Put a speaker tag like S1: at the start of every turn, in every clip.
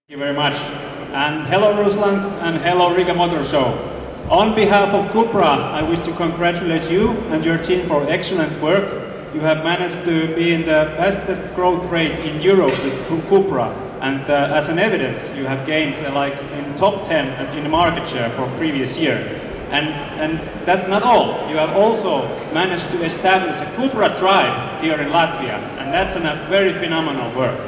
S1: Thank you very much. And hello Ruslands and hello Riga Motor Show. On behalf of Cupra, I wish to congratulate you and your team for excellent work. You have managed to be in the fastest growth rate in Europe with Cupra, and as an evidence, you have gained like in top 10 in the market share for previous year. And that's not all. You have also managed to establish a Cupra tribe here in Latvia, and that's a very phenomenal work.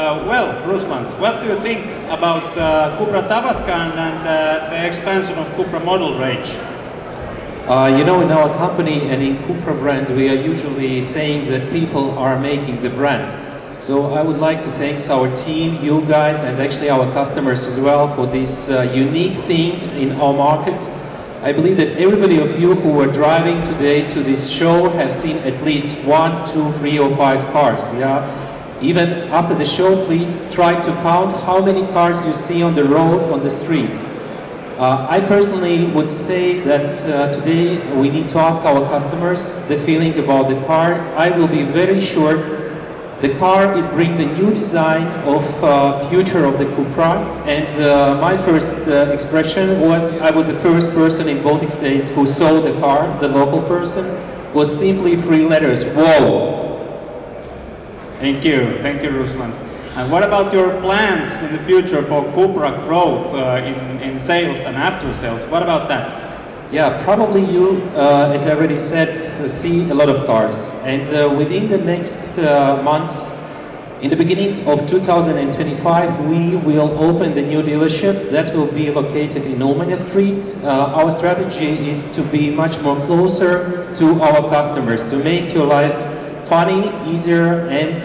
S1: Well, Ruslands, what do you think about Cupra Tavascan and the expansion of Cupra model range?
S2: You know, in our company and in Cupra brand, we are usually saying that people are making the brand. So I would like to thank our team, you guys, and actually our customers as well for this unique thing in our market. I believe that everybody of you who are driving today to this show have seen at least 1, 2, 3 or 5 cars. Yeah. Even after the show, please try to count how many cars you see on the road, on the streets. I personally would say that today we need to ask our customers the feeling about the car. I will be very short. The car is bringing the new design of future of the Cupra, and my first expression was I was the first person in Baltic States who saw the car, the local person, was simply 3 letters, whoa!
S1: Thank you, Ruslands. And what about your plans in the future for Cupra growth in sales and after sales? What about that?
S2: Yeah, probably you, as I already said, see a lot of cars. And within the next months, in the beginning of 2025, we will open the new dealership that will be located in Ulmania Street. Our strategy is to be much more closer to our customers, to make your life funny, easier, and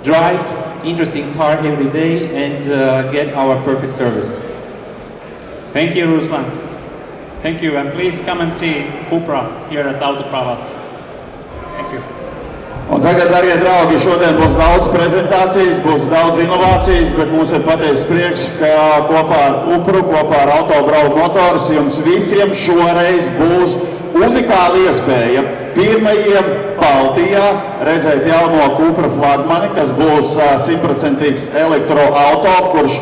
S2: drive interesting car every day and get our perfect service.
S1: Thank you, Ruslands. Thank you, and please come and see Cupra here at Autopravas. Thank you.
S3: Un tagad, darbie draugi, šodien būs daudz prezentācijas, būs daudz inovācijas, bet mums ir patiesas prieks, ka kopā ar Cupru, kopā ar Autobraudu Motors jums visiem šoreiz būs unikāla iespēja pirmajiem Baltijā redzēt jauno Cupra flagmani, kas būs 100% elektroauto, kurš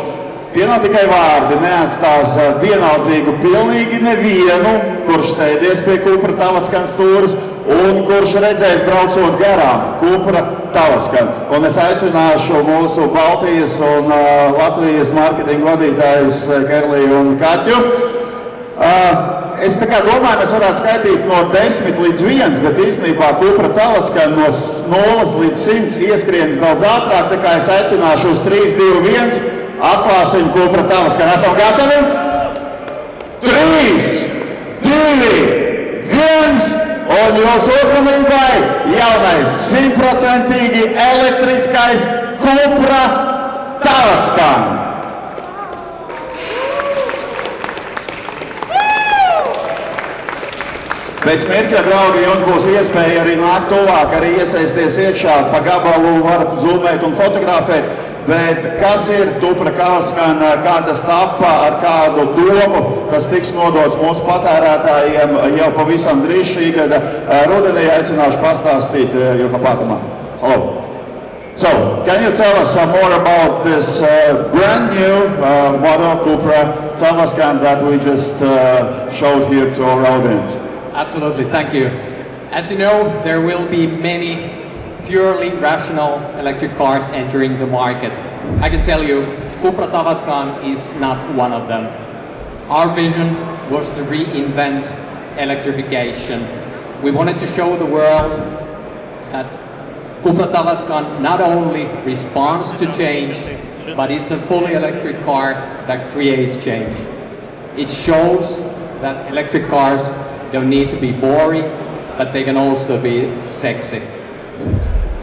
S3: tie nav tikai vārdi, neatstās vienaldzīgu pilnīgi nevienu, kurš sēdies pie Cupra Tavascan stūres un kurš redzēs braucot garām Cupra Tavascan. Un es aicināšu mūsu Baltijas un Latvijas marketinga vadītājus Gerliju un Kaķu. Es tā kā domāju, mēs varētu skaitīt no 10 līdz 1, bet īstenībā Cupra Tavascan no 0 līdz 100 ieskrienas daudz ātrāk, tā kā es aicināšu uz 3, 2, 1, atklāsim Cupra Tavascan. Esam gatavi? 3, 2, 1, un jūsu uzmanībai jaunais 100% elektriskais Cupra Tavascan. Pēc mirkļa, draugi, jums būs iespēja arī nākt tuvāk, arī iesaisties iekšā, pa gabalu var zoomēt un fotografēt, bet kas ir Cupra Tavascan, kā tas tapa, ar kādu domu, tas tiks nodots mūsu patērētājiem jau pavisam drīz šī gada rudenī, aicināšu pastāstīt Juha Patamā. Hello. So, can you tell us some more about this brand new model Cupra Tavascan that we just showed here to our audience?
S4: Absolutely, thank you. As you know, there will be many purely rational electric cars entering the market. I can tell you, Cupra Tavascan is not one of them. Our vision was to reinvent electrification. We wanted to show the world that Cupra Tavascan not only responds to change, but it's a fully electric car that creates change. It shows that electric cars don't need to be boring, but they can also be sexy.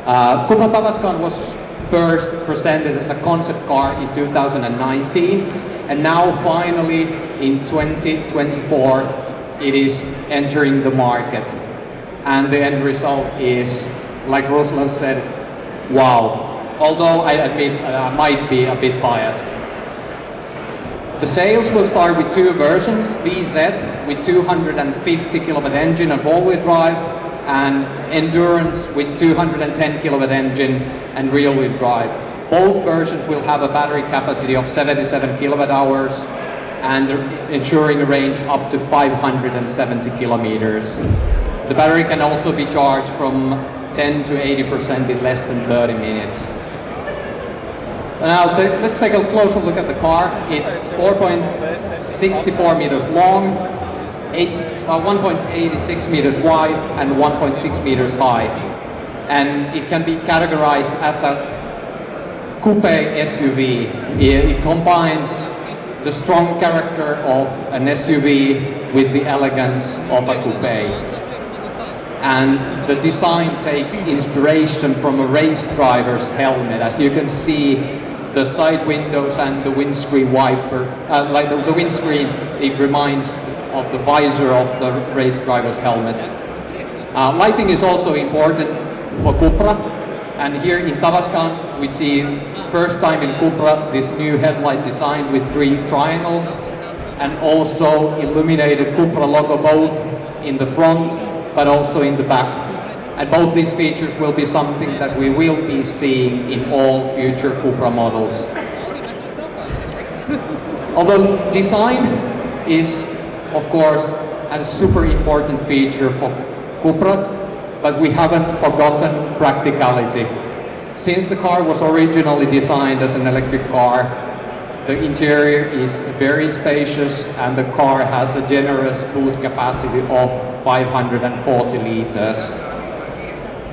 S4: Cupra Tavascan was first presented as a concept car in 2019, and now finally in 2024 it is entering the market. And the end result is, like Ruslan said, wow. Although I admit I might be a bit biased. The sales will start with 2 versions, VZ with 250 kilowatt engine and 4-wheel drive, and Endurance with 210 kilowatt engine and rear-wheel drive. Both versions will have a battery capacity of 77 kilowatt hours and ensuring a range up to 570 kilometers. The battery can also be charged from 10 to 80% in less than 30 minutes. Now let's take a closer look at the car. It's 4.64 meters long, 1.86 meters wide and 1.6 meters high. And it can be categorized as a coupe SUV. It combines the strong character of an SUV with the elegance of a coupe. And the design takes inspiration from a race driver's helmet. As you can see, the side windows and the windscreen wiper, like the windscreen, it reminds of the visor of the race driver's helmet. Lighting is also important for Cupra, and here in Tavascan we see first time in Cupra this new headlight design with 3 triangles and also illuminated Cupra logo both in the front but also in the back. And both these features will be something that we will be seeing in all future Cupra models. Although design is, of course, a super important feature for Cupras, but we haven't forgotten practicality. Since the car was originally designed as an electric car, the interior is very spacious and the car has a generous boot capacity of 540 liters.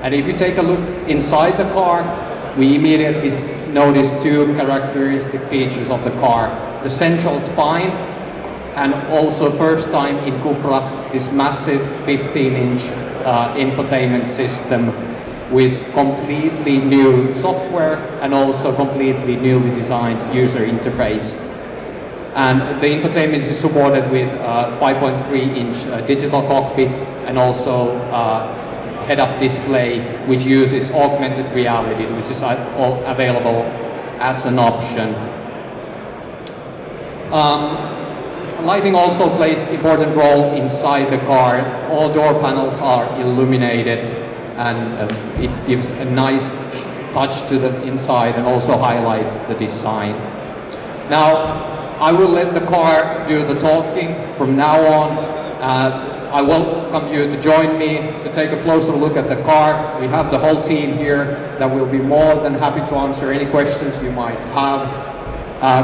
S4: And if you take a look inside the car, we immediately notice 2 characteristic features of the car. The central spine, and also first time in Cupra, this massive 15-inch infotainment system with completely new software and also completely newly designed user interface. And the infotainment is supported with 5.3-inch digital cockpit and also head-up display, which uses augmented reality, which is all available as an option. Lighting also plays an important role inside the car. All door panels are illuminated and it gives a nice touch to the inside and also highlights the design. Now, I will let the car do the talking from now on. I welcome you to join me to take a closer look at the car. We have the whole team here that will be more than happy to answer any questions you might have.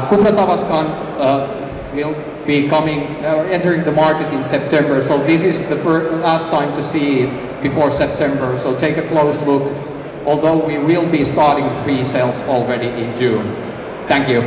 S4: Cupra Tavascan will be entering the market in September, so this is the last time to see it before September, so take a close look, although we will be starting pre-sales already in June. Thank you.